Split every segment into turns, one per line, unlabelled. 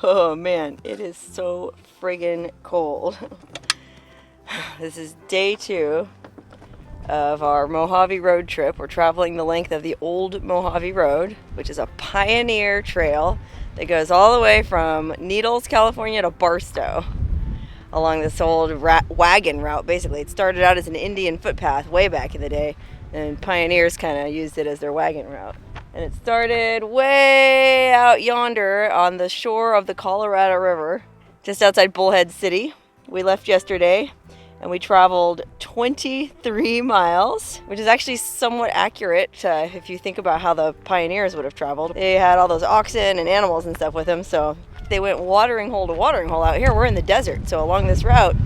Oh man, it is so friggin' cold. This is day 2 of our Mojave Road trip. We're traveling the length of the old Mojave Road, which is a pioneer trail that goes all the way from Needles, California to Barstow along this old wagon route. Basically, it started out as an Indian footpath way back in the day, and pioneers kind of used it as their wagon route. And it started way out yonder on the shore of the Colorado River, just outside Bullhead City. We left yesterday, and we traveled 23 miles, which is actually somewhat accurate if you think about how the pioneers would have traveled. They had all those oxen and animals and stuff with them, so they went watering hole to watering hole. Out here, we're in the desert, so along this route,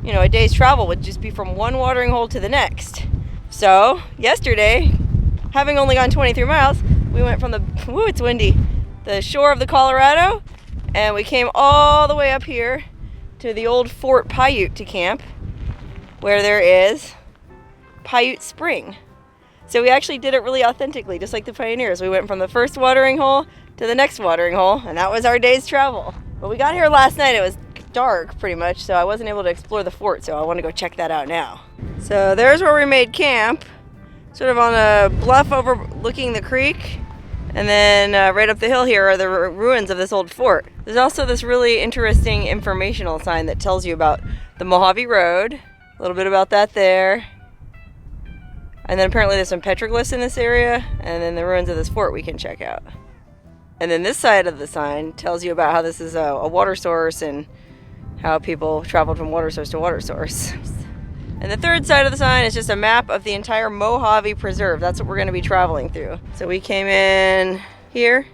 you know, a day's travel would just be from one watering hole to the next. So, yesterday, having only gone 23 miles, we went from it's windy, the shore of the Colorado, and we came all the way up here to the old Fort Paiute to camp, where there is Paiute Spring. So we actually did it really authentically, just like the pioneers. We went from the first watering hole to the next watering hole, and that was our day's travel. But we got here last night, it was dark pretty much, so I wasn't able to explore the fort, so I want to go check that out now. So there's where we made camp, sort of on a bluff overlooking the creek, and then right up the hill here are the ruins of this old fort. There's also this really interesting informational sign that tells you about the Mojave Road, a little bit about that there, and then apparently there's some petroglyphs in this area, and then the ruins of this fort we can check out. And then this side of the sign tells you about how this is a water source and how people traveled from water source to water source. And the third side of the sign is just a map of the entire Mojave Preserve. That's what we're going to be traveling through. So we came in here.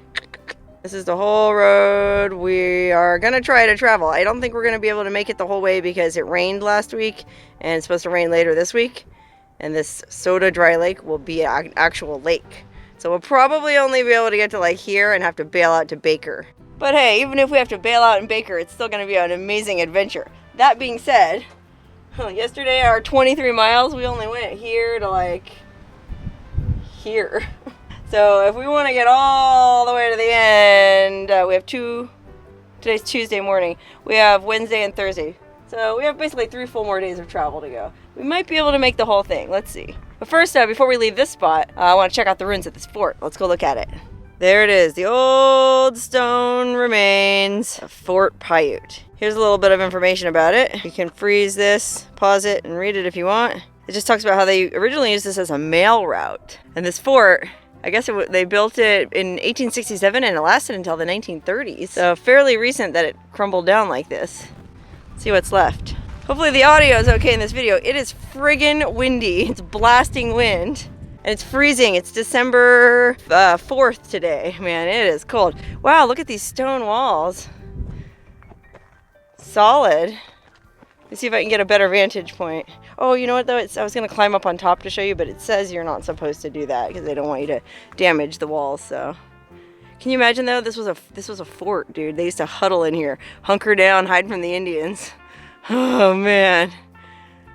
This is the whole road we are going to try to travel. I don't think we're going to be able to make it the whole way because it rained last week and it's supposed to rain later this week. And this Soda Dry Lake will be an actual lake. So we'll probably only be able to get to like here and have to bail out to Baker. But hey, even if we have to bail out in Baker, it's still going to be an amazing adventure. That being said, yesterday, our 23 miles, we only went here to like here. So if we want to get all the way to the end, we have today's Tuesday morning. We have Wednesday and Thursday. So we have basically 3 full more days of travel to go. We might be able to make the whole thing. Let's see. But first, before we leave this spot, I want to check out the ruins of this fort. Let's go look at it. There it is, the old stone remains of Fort Paiute. Here's a little bit of information about it. You can freeze this, pause it, and read it if you want. It just talks about how they originally used this as a mail route. And this fort, I guess they built it in 1867 and it lasted until the 1930s. So fairly recent that it crumbled down like this. Let's see what's left. Hopefully the audio is okay in this video. It is friggin' windy. It's blasting wind. And it's freezing. It's December 4th today. Man, it is cold. Wow, look at these stone walls. Solid. Let's see if I can get a better vantage point. Oh, you know what though? I was going to climb up on top to show you, but it says you're not supposed to do that because they don't want you to damage the walls. So, can you imagine though? This was a fort, dude. They used to huddle in here, hunker down, hide from the Indians. Oh man,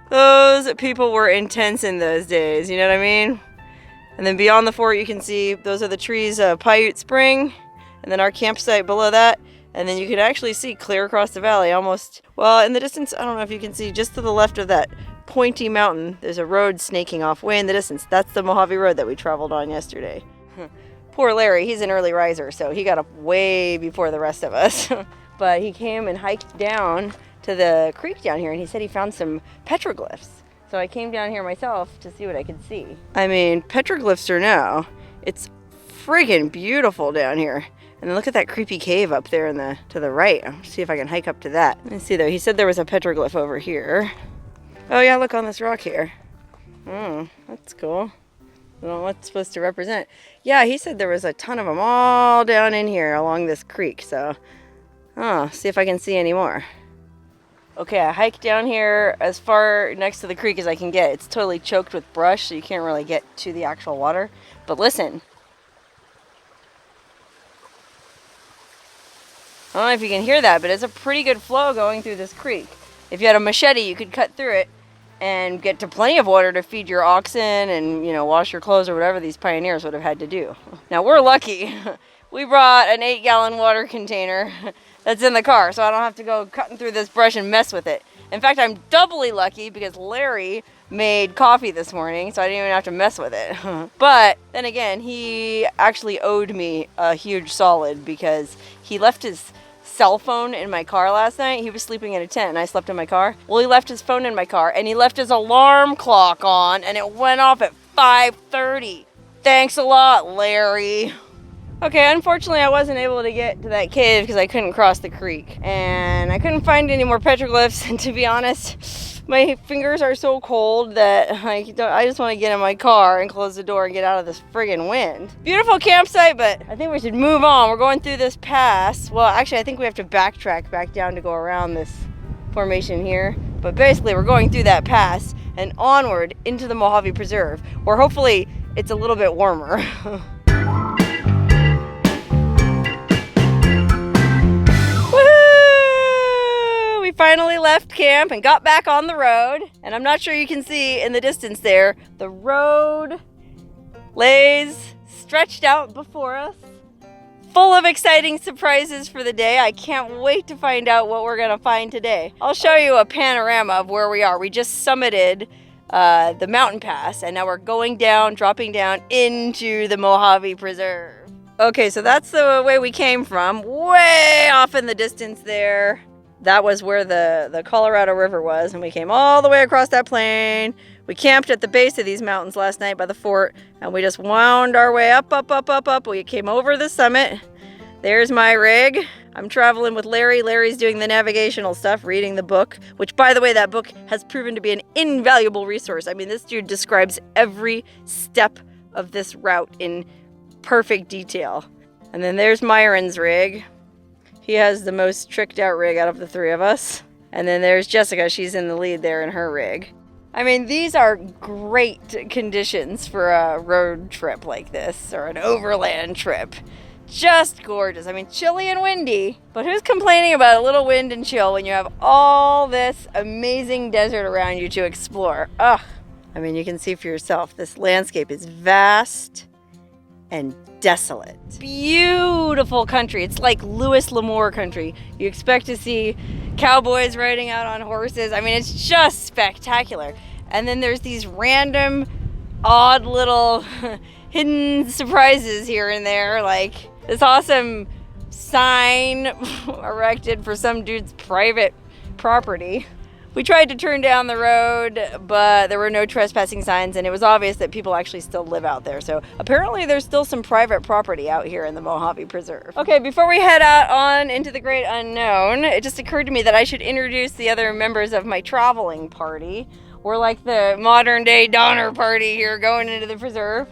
those people were intense in those days. You know what I mean? And then beyond the fort, you can see those are the trees of Paiute Spring, and then our campsite below that. And then you can actually see clear across the valley almost, well, in the distance, I don't know if you can see, just to the left of that pointy mountain, there's a road snaking off way in the distance. That's the Mojave Road that we traveled on yesterday. Poor Larry, he's an early riser, so he got up way before the rest of us. But he came and hiked down to the creek down here, and he said he found some petroglyphs. So I came down here myself to see what I could see. I mean, petroglyphs or no, it's friggin' beautiful down here. And then look at that creepy cave up there to the right. I'll see if I can hike up to that. Let me see though, he said there was a petroglyph over here. Oh yeah, look on this rock here. Oh, that's cool. I don't know what it's supposed to represent. Yeah, he said there was a ton of them all down in here along this creek. So, see if I can see any more. Okay, I hiked down here as far next to the creek as I can get. It's totally choked with brush, so you can't really get to the actual water. But listen. I don't know if you can hear that, but it's a pretty good flow going through this creek. If you had a machete, you could cut through it and get to plenty of water to feed your oxen and, wash your clothes or whatever these pioneers would have had to do. Now, we're lucky. we brought an 8-gallon water container that's in the car, so I don't have to go cutting through this brush and mess with it. In fact, I'm doubly lucky because Larry made coffee this morning, so I didn't even have to mess with it. But then again, he actually owed me a huge solid because he left his cell phone in my car last night. He was sleeping in a tent and I slept in my car. Well, he left his phone in my car and he left his alarm clock on and it went off at 5:30. Thanks a lot, Larry. Okay, unfortunately I wasn't able to get to that cave because I couldn't cross the creek and I couldn't find any more petroglyphs, and to be honest, my fingers are so cold that I just want to get in my car and close the door and get out of this friggin' wind. Beautiful campsite, but I think we should move on. We're going through this pass. Well, actually I think we have to backtrack back down to go around this formation here, but basically we're going through that pass and onward into the Mojave Preserve, where hopefully it's a little bit warmer. We finally left camp and got back on the road, and I'm not sure you can see in the distance there, the road lays stretched out before us, full of exciting surprises for the day. I can't wait to find out what we're gonna find today. I'll show you a panorama of where we are. We just summited the mountain pass, and now we're going down, dropping down into the Mojave Preserve. Okay, so that's the way we came from, way off in the distance there. That was where the Colorado River was, and we came all the way across that plain. We camped at the base of these mountains last night by the fort, and we just wound our way up, up, up, up, up. We came over the summit. There's my rig. I'm traveling with Larry. Larry's doing the navigational stuff, reading the book, which, by the way, that book has proven to be an invaluable resource. I mean, this dude describes every step of this route in perfect detail. And then there's Myron's rig. He has the most tricked out rig out of the three of us. And then there's Jessica. She's in the lead there in her rig. I mean, these are great conditions for a road trip like this, or an overland trip. Just gorgeous. I mean, chilly and windy, but who's complaining about a little wind and chill when you have all this amazing desert around you to explore? Ugh. I mean, you can see for yourself, this landscape is vast and desolate. Beautiful country. It's like Louis L'Amour country. You expect to see cowboys riding out on horses. I mean, it's just spectacular. And then there's these random, odd little hidden surprises here and there, like this awesome sign erected for some dude's private property. We tried to turn down the road, but there were no trespassing signs, and it was obvious that people actually still live out there. So apparently there's still some private property out here in the Mojave Preserve. Okay, before we head out on into the great unknown, it just occurred to me that I should introduce the other members of my traveling party. We're like the modern day Donner Party here going into the preserve.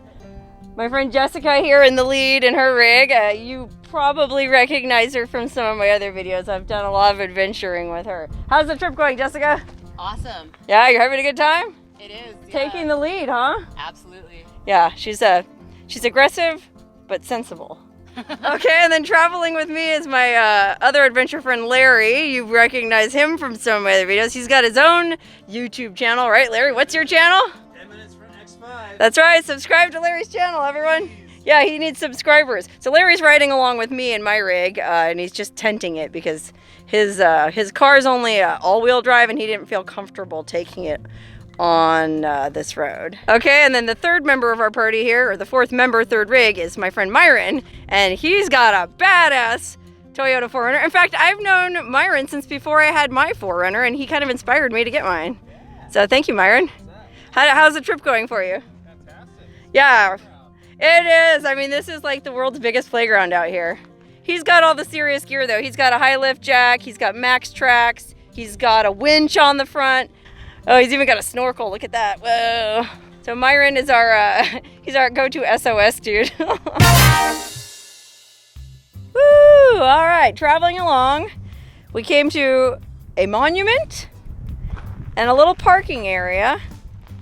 My friend Jessica here in the lead in her rig. You probably recognize her from some of my other videos. I've done a lot of adventuring with her. How's the trip going, Jessica?
Awesome.
Yeah, you're having a good time?
It is. Yeah.
Taking the lead, huh?
Absolutely.
Yeah, she's aggressive, but sensible. Okay, and then traveling with me is my other adventure friend, Larry. You recognize him from some of my other videos. He's got his own YouTube channel, right, Larry? What's your channel?
10 minutes for X5.
That's right. Subscribe to Larry's channel, everyone. Yeah, he needs subscribers. So Larry's riding along with me in my rig, and he's just tenting it because his car's only all-wheel drive, and he didn't feel comfortable taking it on this road. Okay, and then the third member of our party here, or the fourth member, third rig, is my friend Myron, and he's got a badass Toyota 4Runner. In fact, I've known Myron since before I had my 4Runner, and he kind of inspired me to get mine. So thank you, Myron. How's the trip going for you?
Fantastic.
Yeah, it is. I mean, this is like the world's biggest playground out here. He's got all the serious gear, though. He's got a high lift jack, he's got max tracks, he's got a winch on the front. Oh, he's even got a snorkel. Look at that. Whoa. So Myron is he's our go-to SOS dude. Woo! All right, traveling along. We came to a monument and a little parking area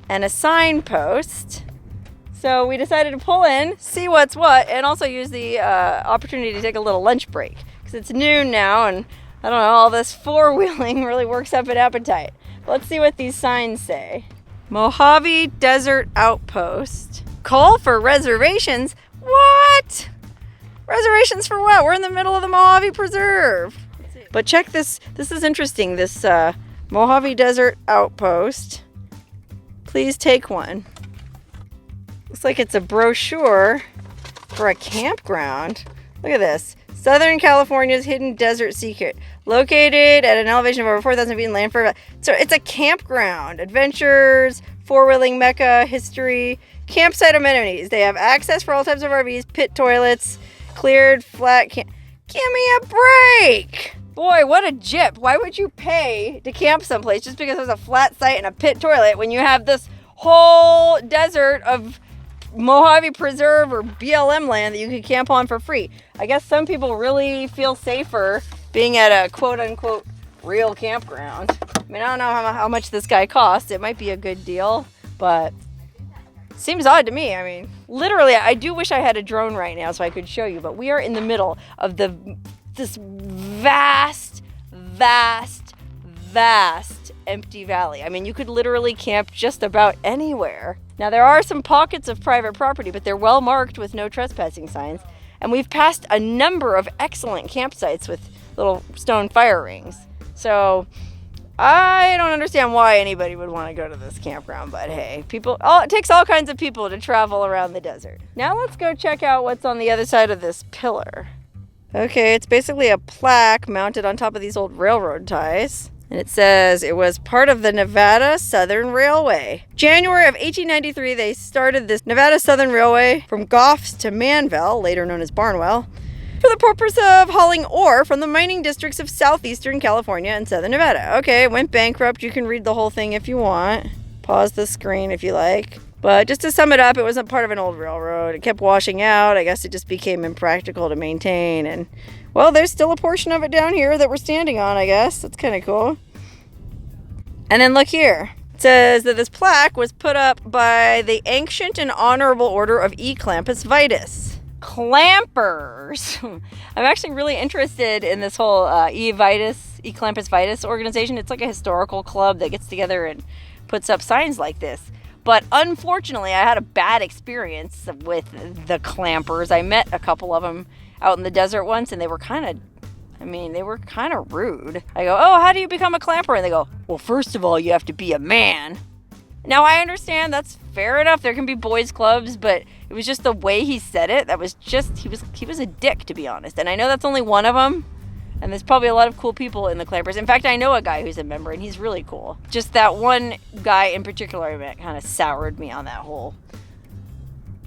and a signpost. So we decided to pull in, see what's what, and also use the opportunity to take a little lunch break. Because it's noon now, and I don't know, all this four-wheeling really works up an appetite. Let's see what these signs say. Mojave Desert Outpost. Call for reservations? What? Reservations for what? We're in the middle of the Mojave Preserve. But check this. This is interesting. This Mojave Desert outpost. Please take one. Looks like it's a brochure for a campground. Look at this. Southern California's hidden desert secret. Located at an elevation of over 4,000 feet in Lanfair Valley. So it's a campground. Adventures, four-wheeling mecca, history, campsite amenities. They have access for all types of RVs, pit toilets, cleared, flat Give me a break! Boy, what a gyp. Why would you pay to camp someplace just because there's a flat site and a pit toilet when you have this whole desert of Mojave Preserve or BLM land that you could camp on for free? I guess some people really feel safer being at a quote-unquote real campground. I mean, I don't know how much this guy costs. It might be a good deal, but seems odd to me. I mean, literally, I do wish I had a drone right now so I could show you, but we are in the middle of this vast empty valley. I mean, you could literally camp just about anywhere. Now, there are some pockets of private property, but they're well marked with no trespassing signs. And we've passed a number of excellent campsites with little stone fire rings. So I don't understand why anybody would want to go to this campground, but hey, it takes all kinds of people to travel around the desert. Now let's go check out what's on the other side of this pillar. Okay, it's basically a plaque mounted on top of these old railroad ties. And it says it was part of the Nevada Southern Railway. January of 1893, they started this Nevada Southern Railway from Goffs to Manvel, later known as Barnwell, for the purpose of hauling ore from the mining districts of southeastern California and southern Nevada. Okay, it went bankrupt. You can read the whole thing if you want. Pause the screen if you like. But just to sum it up, it was a part of an old railroad. It kept washing out. I guess it just became impractical to maintain. And, well, there's still a portion of it down here that we're standing on, I guess. That's kind of cool. And then look here. It says that this plaque was put up by the Ancient and Honorable Order of E. Clampus Vitus. Clampers! I'm actually really interested in this whole E. Clampus Vitus organization. It's like a historical club that gets together and puts up signs like this. But unfortunately, I had a bad experience with the clampers. I met a couple of them out in the desert once, and they were kind of rude. I go, oh, how do you become a clamper? And they go, well, first of all, you have to be a man. Now, I understand that's fair enough. There can be boys' clubs, but it was just the way he said it. That was just, he was a dick, to be honest. And I know that's only one of them. And there's probably a lot of cool people in the clampers. In fact, I know a guy who's a member, and he's really cool. Just that one guy in particular I met kind of soured me on that whole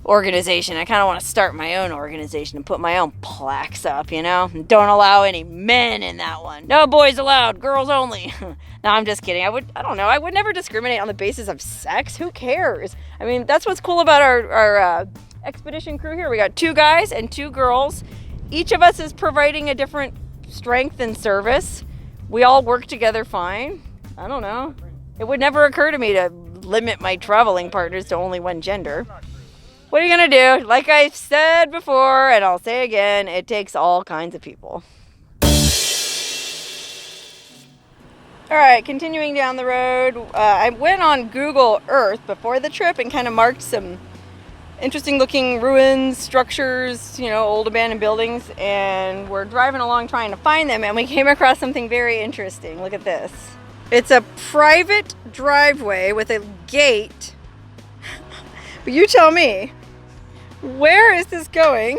organization. I kind of want to start my own organization and put my own plaques up, you know? Don't allow any men in that one. No boys allowed, girls only. No, I'm just kidding. I would never discriminate on the basis of sex. Who cares? I mean, that's what's cool about our expedition crew here. We got 2 guys and 2 girls. Each of us is providing a different strength and service. We all work together fine. I don't know. It would never occur to me to limit my traveling partners to only one gender. What are you going to do? Like I've said before, and I'll say again, it takes all kinds of people. All right, continuing down the road. I went on Google Earth before the trip and kind of marked some interesting looking ruins, structures, old abandoned buildings, and we're driving along trying to find them, and we came across something very interesting. Look at this. It's a private driveway with a gate. But you tell me, where is this going?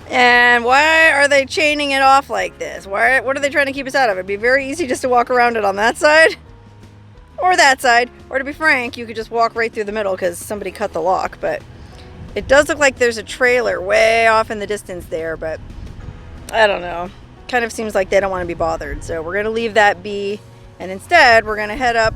And why are they chaining it off like this? What are they trying to keep us out of? It'd be very easy just to walk around it on that side. Or that side. Or to be frank, you could just walk right through the middle because somebody cut the lock. But it does look like there's a trailer way off in the distance there. But I don't know. Kind of seems like they don't want to be bothered. So we're going to leave that be. And instead, we're going to head up.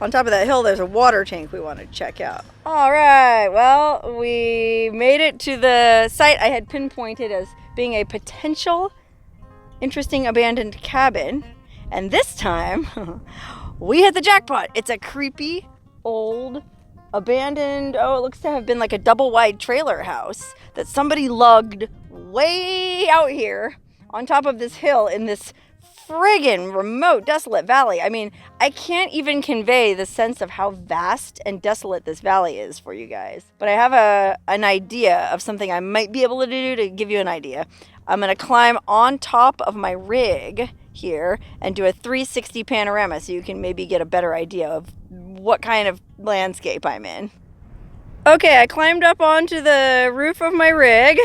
On top of that hill, there's a water tank we want to check out. All right. Well, we made it to the site I had pinpointed as being a potential interesting abandoned cabin. And this time... we hit the jackpot. It's a creepy, old, abandoned, it looks to have been like a double-wide trailer house that somebody lugged way out here on top of this hill in this friggin' remote, desolate valley. I mean, I can't even convey the sense of how vast and desolate this valley is for you guys. But I have an idea of something I might be able to do to give you an idea. I'm going to climb on top of my rig here and do a 360 panorama so you can maybe get a better idea of what kind of landscape I'm in. Okay, I climbed up onto the roof of my rig,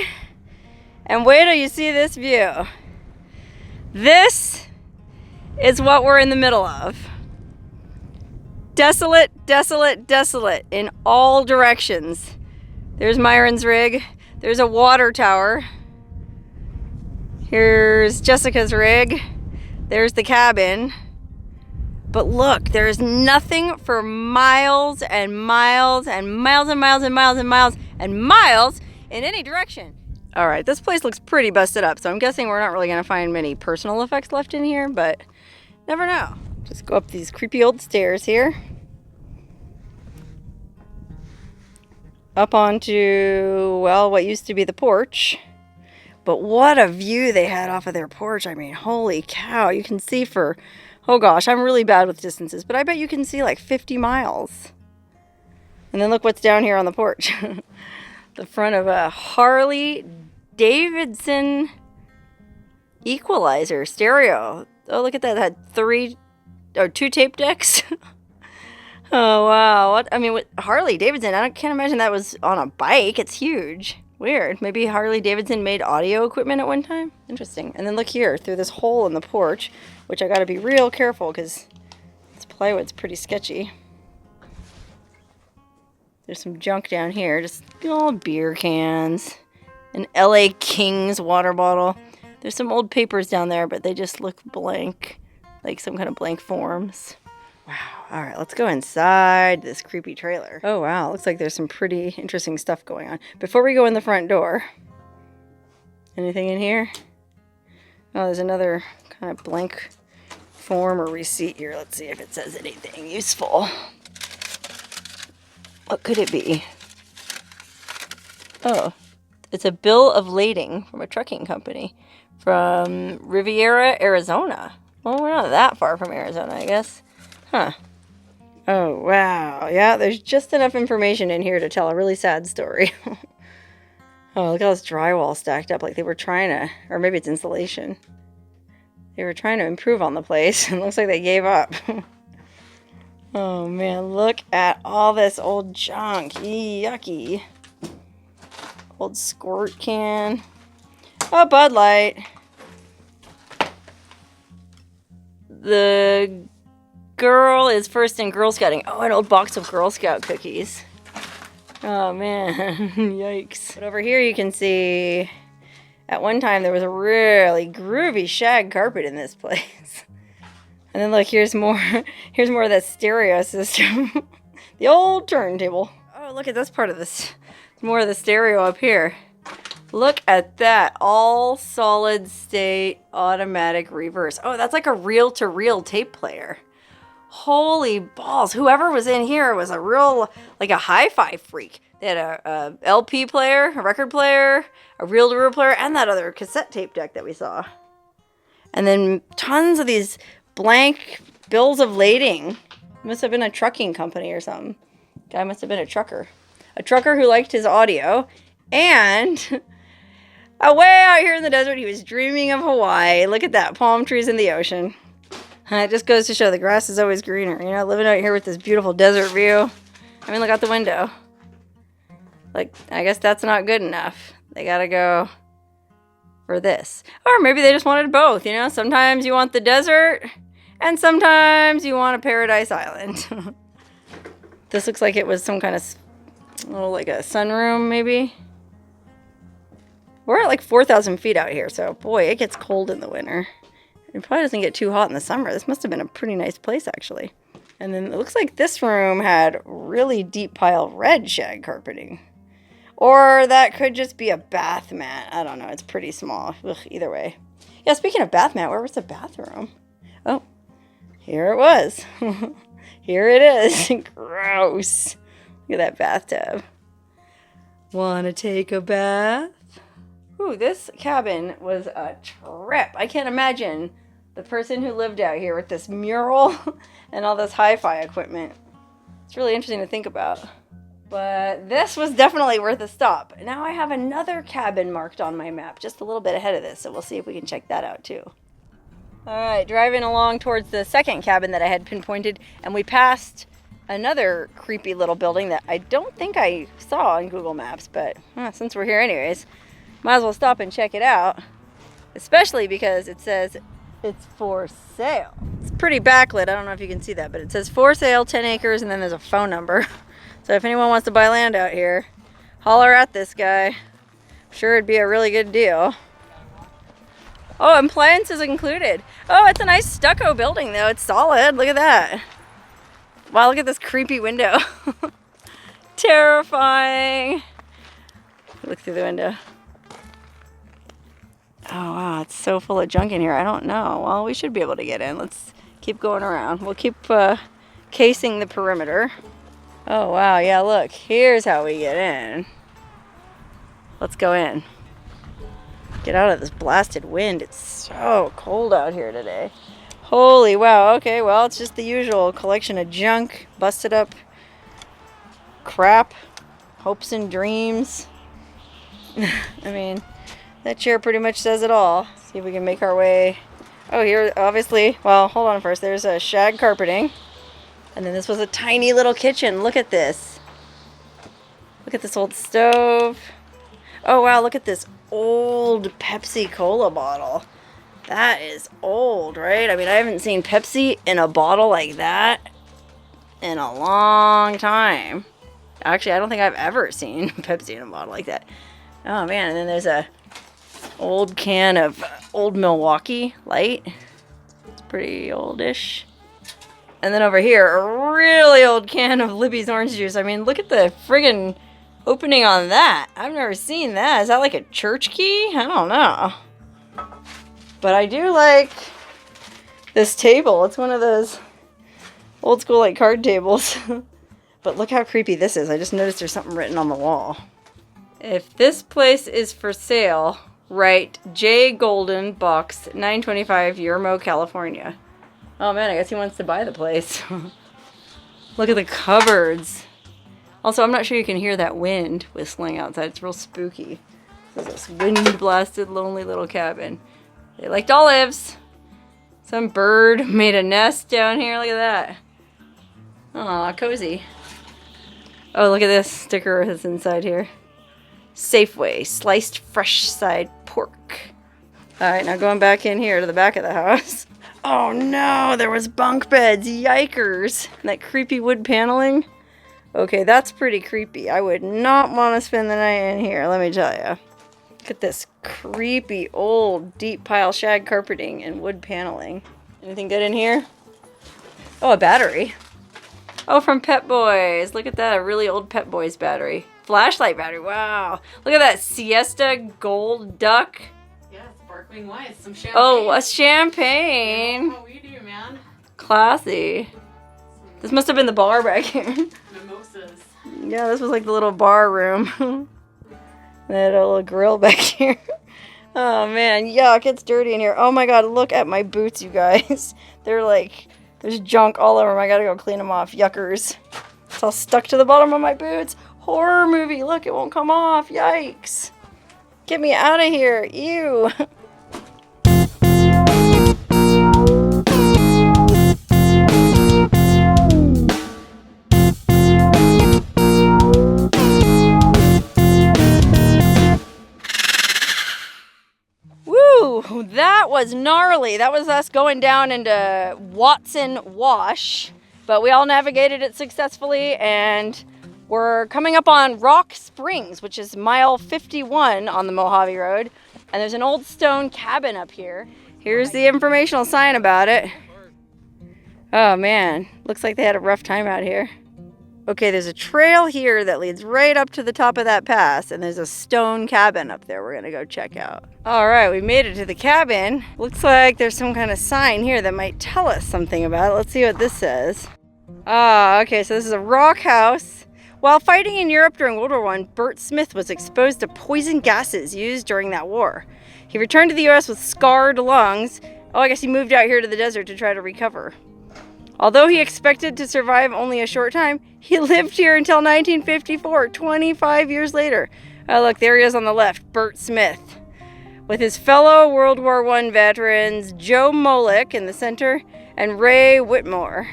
and wait till you see this view. This is what we're in the middle of. Desolate, desolate, desolate in all directions. There's Myron's rig. There's a water tower. Here's Jessica's rig. There's the cabin. But look, there's nothing for miles and miles and miles and miles and miles and miles and miles in any direction. All right, this place looks pretty busted up, so I'm guessing we're not really gonna find many personal effects left in here, but never know. Just go up these creepy old stairs here. Up onto, well, what used to be the porch. But what a view they had off of their porch. I mean, holy cow, you can see for, oh gosh, I'm really bad with distances, but I bet you can see like 50 miles. And then look what's down here on the porch. The front of a Harley Davidson equalizer stereo. Oh, look at that. It had 2 tape decks. Oh, wow. What? I mean, with Harley Davidson, can't imagine that was on a bike. It's huge. Weird. Maybe Harley Davidson made audio equipment at one time? Interesting. And then look here, through this hole in the porch, which I gotta be real careful because this plywood's pretty sketchy. There's some junk down here, just old beer cans. An LA Kings water bottle. There's some old papers down there, but they just look blank, like some kind of blank forms. Wow. All right, let's go inside this creepy trailer. Oh, wow. Looks like there's some pretty interesting stuff going on. Before we go in the front door, anything in here? Oh, there's another kind of blank form or receipt here. Let's see if it says anything useful. What could it be? Oh, it's a bill of lading from a trucking company from Riviera, Arizona. Well, we're not that far from Arizona, I guess. Huh. Oh, wow. Yeah, there's just enough information in here to tell a really sad story. Oh, look at all this drywall stacked up like they were trying to, or maybe it's insulation. They were trying to improve on the place, and it looks like they gave up. Oh, man, look at all this old junk. Yucky. Old squirt can. A Bud Light. The girl is first in Girl Scouting. Oh, an old box of Girl Scout cookies. Oh, man. Yikes. But over here you can see at one time there was a really groovy shag carpet in this place. And then look, here's more of that stereo system. The old turntable. Oh, look at this part of this. More of the stereo up here. Look at that. All solid state automatic reverse. Oh, that's like a reel-to-reel tape player. Holy balls. Whoever was in here was a real, like a hi-fi freak. They had a LP player, a record player, a reel-to-reel player, and that other cassette tape deck that we saw. And then tons of these blank bills of lading. Must have been a trucking company or something. Guy must have been a trucker. A trucker who liked his audio. And away out here in the desert, he was dreaming of Hawaii. Look at that. Palm trees in the ocean. It just goes to show the grass is always greener. You know, living out here with this beautiful desert view. I mean, look out the window. Like, I guess that's not good enough. They gotta go for this. Or maybe they just wanted both, you know? Sometimes you want the desert, and sometimes you want a paradise island. This looks like it was some kind of, oh, like a sunroom, maybe? We're at like 4,000 feet out here, so boy, it gets cold in the winter. It probably doesn't get too hot in the summer. This must have been a pretty nice place, actually. And then it looks like this room had really deep pile red shag carpeting. Or that could just be a bath mat. I don't know. It's pretty small. Ugh, either way. Yeah, speaking of bath mat, where was the bathroom? Oh, here it was. Here it is. Gross. Look at that bathtub. Wanna take a bath? Ooh, this cabin was a trip. I can't imagine the person who lived out here with this mural and all this hi-fi equipment. It's really interesting to think about. But this was definitely worth a stop. Now I have another cabin marked on my map, just a little bit ahead of this, so we'll see if we can check that out too. Alright, driving along towards the second cabin that I had pinpointed, and we passed another creepy little building that I don't think I saw on Google Maps, but since we're here anyways, might as well stop and check it out. Especially because it says it's for sale. It's pretty backlit, I don't know if you can see that, but it says for sale, 10 acres, and then there's a phone number. So if anyone wants to buy land out here, holler at this guy. I'm sure it'd be a really good deal. Oh, appliances included. Oh, it's a nice stucco building though. It's solid. Look at that. Wow, look at this creepy window. Terrifying. Look through the window. Oh wow, it's so full of junk in here. I don't know. Well, we should be able to get in. Let's keep going around. We'll keep casing the perimeter. Oh wow, yeah, look. Here's how we get in. Let's go in. Get out of this blasted wind. It's so cold out here today. Holy wow. Okay, well, it's just the usual collection of junk, busted up crap, hopes and dreams. I mean, that chair pretty much says it all. See if we can make our way. Oh, here, obviously, well, hold on first. There's a shag carpeting. And then this was a tiny little kitchen. Look at this. Look at this old stove. Oh, wow, look at this old Pepsi Cola bottle. That is old, right? I mean, I haven't seen Pepsi in a bottle like that in a long time. Actually, I don't think I've ever seen Pepsi in a bottle like that. Oh, man, and then there's a old can of Old Milwaukee Light. It's pretty oldish. And then over here, a really old can of Libby's orange juice. I mean, look at the friggin' opening on that. I've never seen that. Is that like a church key? I don't know. But I do like this table. It's one of those old school like card tables. But look how creepy this is. I just noticed there's something written on the wall. If this place is for sale, write J. Golden, Box 925, Yermo, California. Oh man, I guess he wants to buy the place. Look at the cupboards. Also, I'm not sure you can hear that wind whistling outside. It's real spooky. This is this wind-blasted, lonely little cabin. They liked olives. Some bird made a nest down here. Look at that. Aw, cozy. Oh, look at this sticker that's inside here. Safeway, sliced fresh side pork. Alright, now going back in here to the back of the house. Oh no, there was bunk beds, yikers. And that creepy wood paneling. Okay, that's pretty creepy. I would not want to spend the night in here, let me tell you. Look at this creepy old deep pile shag carpeting and wood paneling. Anything good in here? Oh, a battery. Oh, from Pet Boys. Look at that, a really old Pet Boys battery. Flashlight battery, wow. Look at that Siesta gold duck.
Yeah, sparkling wine, some champagne.
Oh, a champagne.
Yeah, what we do, man.
Classy. This must have been the bar back here.
Mimosas.
Yeah, this was like the little bar room. They had a little grill back here. Oh man, yuck, it's dirty in here. Oh my god, look at my boots, you guys. They're like, there's junk all over them. I gotta go clean them off. Yuckers. It's all stuck to the bottom of my boots. Horror movie, look, it won't come off. Yikes. Get me out of here. Ew. Woo, that was gnarly. That was us going down into Watson Wash, but we all navigated it successfully, and we're coming up on Rock Springs, which is mile 51 on the Mojave Road, and there's an old stone cabin up here. Here's the informational sign about it. Oh man, looks like they had a rough time out here. Okay, there's a trail here that leads right up to the top of that pass, and there's a stone cabin up there we're gonna go check out. All right, we made it to the cabin. Looks like there's some kind of sign here that might tell us something about it. Let's see what this says. Ah, okay, so this is a rock house. While fighting in Europe during World War I, Bert Smith was exposed to poison gases used during that war. He returned to the U.S. with scarred lungs Oh, I guess he moved out here to the desert to try to recover. Although he expected to survive only a short time, he lived here until 1954, 25 years later. Oh, look, there he is on the left, Bert Smith, with his fellow World War I veterans, Joe Molick in the center, and Ray Whitmore.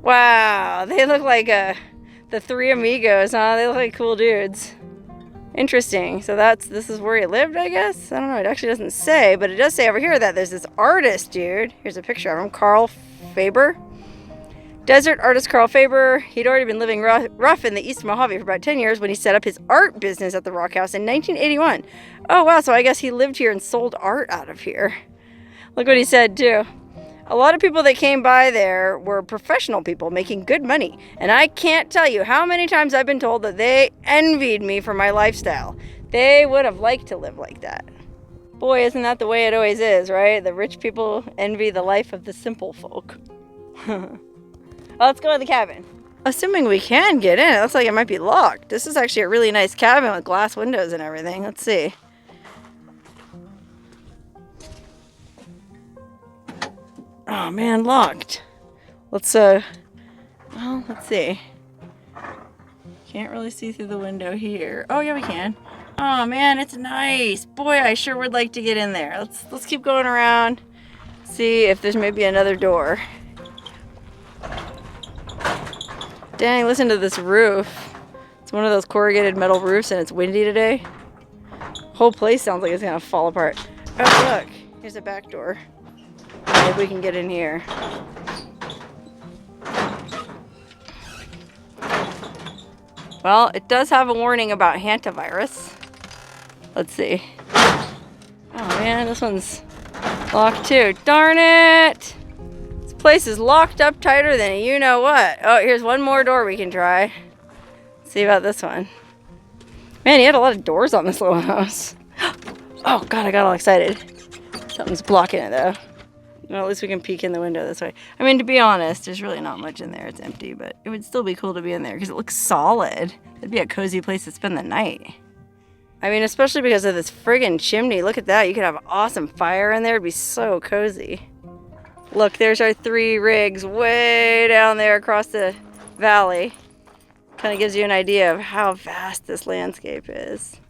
Wow, they look like the three amigos, huh? They look like cool dudes. Interesting. So this is where he lived, I guess? I don't know. It actually doesn't say, but it does say over here that there's this artist dude. Here's a picture of him, Carl Faber. Desert artist Carl Faber. He'd already been living rough in the East Mojave for about 10 years when he set up his art business at the Rock House in 1981. Oh, wow. So I guess he lived here and sold art out of here. Look what he said, too. A lot of people that came by there were professional people making good money. And I can't tell you how many times I've been told that they envied me for my lifestyle. They would have liked to live like that. Boy, isn't that the way it always is, right? The rich people envy the life of the simple folk. Well, let's go to the cabin. Assuming we can get in, it looks like it might be locked. This is actually a really nice cabin with glass windows and everything. Let's see. Oh man, locked. Let's see. Can't really see through the window here. Oh yeah, we can. Oh man, it's nice. Boy, I sure would like to get in there. Let's keep going around. See if there's maybe another door. Dang, listen to this roof. It's one of those corrugated metal roofs and it's windy today. The whole place sounds like it's gonna fall apart. Oh look, here's a back door. Maybe we can get in here. Well, it does have a warning about hantavirus. Let's see. Oh man, this one's locked too. Darn it! This place is locked up tighter than you know what. Oh, here's one more door we can try. Let's see about this one. Man, he had a lot of doors on this little house. Oh god, I got all excited. Something's blocking it though. Well, at least we can peek in the window this way. I mean, to be honest, there's really not much in there. It's empty, but it would still be cool to be in there because it looks solid. It'd be a cozy place to spend the night. I mean, especially because of this friggin' chimney. Look at that. You could have an awesome fire in there. It'd be so cozy. Look, there's our 3 rigs way down there across the valley. Kind of gives you an idea of how vast this landscape is.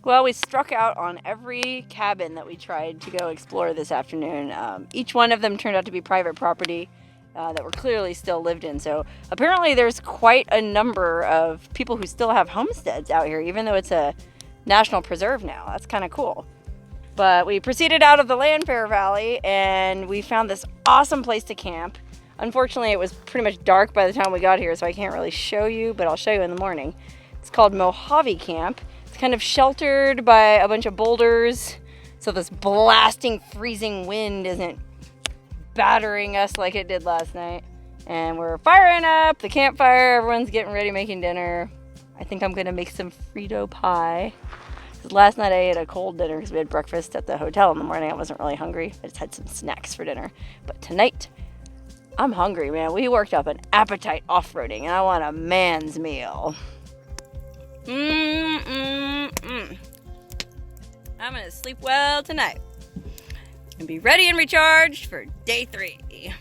Well, we struck out on every cabin that we tried to go explore this afternoon. Each one of them turned out to be private property that were clearly still lived in. So apparently there's quite a number of people who still have homesteads out here, even though it's a national preserve now. That's kind of cool. But we proceeded out of the Lanfair Valley and we found this awesome place to camp. Unfortunately, it was pretty much dark by the time we got here, so I can't really show you, but I'll show you in the morning. It's called Mojave Camp. Kind of sheltered by a bunch of boulders, so this blasting freezing wind isn't battering us like it did last night. And we're firing up the campfire. Everyone's getting ready making dinner. I think I'm gonna make some Frito pie. Last night I ate a cold dinner because we had breakfast at the hotel in the morning. I wasn't really hungry. I just had some snacks for dinner. But tonight I'm hungry, man. We worked up an appetite off-roading and I want a man's meal. I'm gonna sleep well tonight and be ready and recharged for day 3.